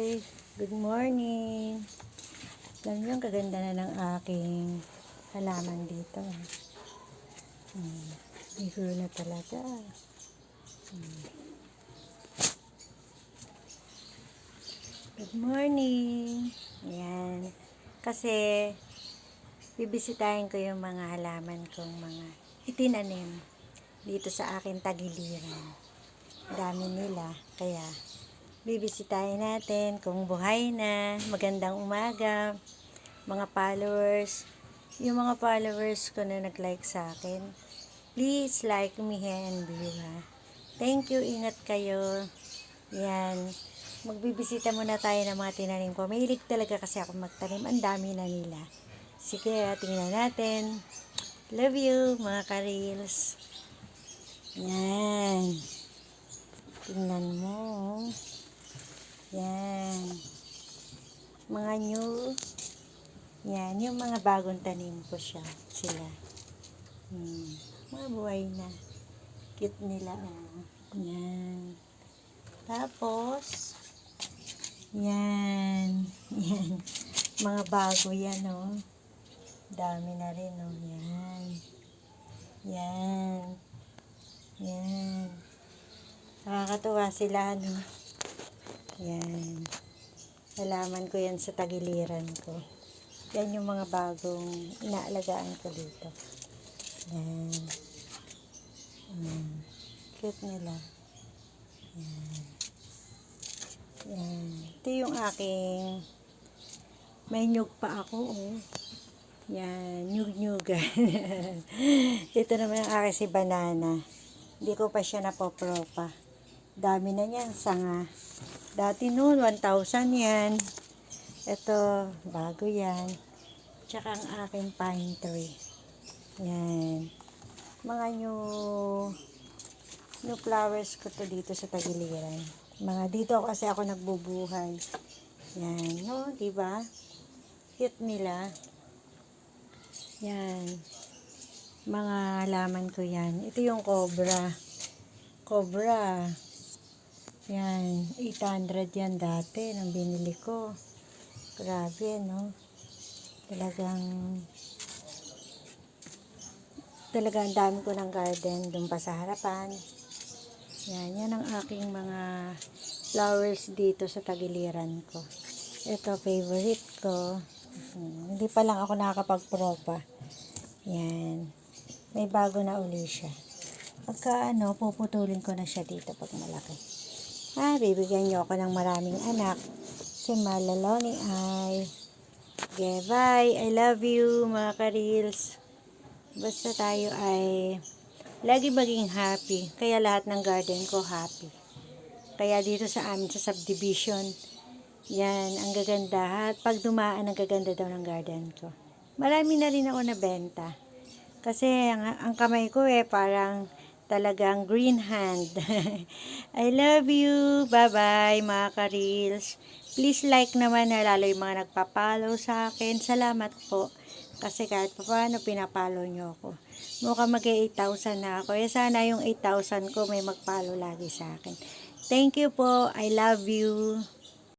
Hi! Good morning! Alam niyo, ang kaganda na ng aking halaman dito. Bigo na talaga. Good morning! Ayan. Kasi, bibisitahin ko yung mga halaman kong mga itinanim dito sa akin tagiliran. Dami nila. Kaya, bibisitahin natin kung buhay na. Magandang umaga, mga followers. Yung mga followers ko na nag-like sa akin, please like me and view, ha. Thank you, ingat kayo. Yan. Magbibisita muna tayo ng mga tinanim ko. Mahilig talaga kasi ako magtanim. Ang dami na nila. Sige, tingnan natin. Love you, mga ka-reels. Yan. Tingnan mo. Yan. Mga new. Yan. Yung mga bagong tanim ko sila. Mga buhay na. Cute nila. Oh. Yan. Tapos, yan. Yan. Mga bago yan, oh. Dami na rin, oh. Yan. Yan. Yan. Nakakatuwa sila, no? Yan. Halaman ko yan sa tagiliran ko. Yan yung mga bagong inaalagaan ko dito. Yan. Cute nila. Yan. Yan. Ito yung aking may nyug pa ako, oh. Yan. Nyug-nyugan. Ito naman yung aking si banana. Hindi ko pa siya napopropa. Dami na niyan, sanga. Dati noon, 1,000 yan. Ito, bago yan. Tsaka ang aking pine tree. Yan. Mga new flowers ko to dito sa tagiliran. Mga dito kasi ako nagbubuhay. Yan, no? Diba? Cute nila. Yan. Mga halaman ko yan. Ito yung cobra. Cobra. Yan. 800 yan dati nang binili ko. Grabe, no? Talagang ang dami ko ng garden doon pa sa harapan. Yan. Yan ang aking mga flowers dito sa tagiliran ko. Ito, favorite ko. Hindi pa lang ako nakakapag-propa. Yan. May bago na uli siya. Pagka puputulin ko na siya dito pag malaki. Bibigyan niyo ako ng maraming anak. Si Malaloni ay okay, bye. I love you, mga ka-reels. Basta tayo ay lagi maging happy. Kaya lahat ng garden ko happy. Kaya dito sa amin sa subdivision, yan, ang gaganda. At pag dumaan, ang gaganda daw ng garden ko. Marami na rin ako nabenta. Kasi ang kamay ko parang talagang green hand. I love you. Bye-bye, mga ka-reels. Please like naman na lalo yung mga nagpa-follow sa akin. Salamat po. Kasi kahit paano pinapollow nyo ako. Mukhang mag-8,000 na ako. Sana yung 8,000 ko may mag-follow lagi sa akin. Thank you po. I love you.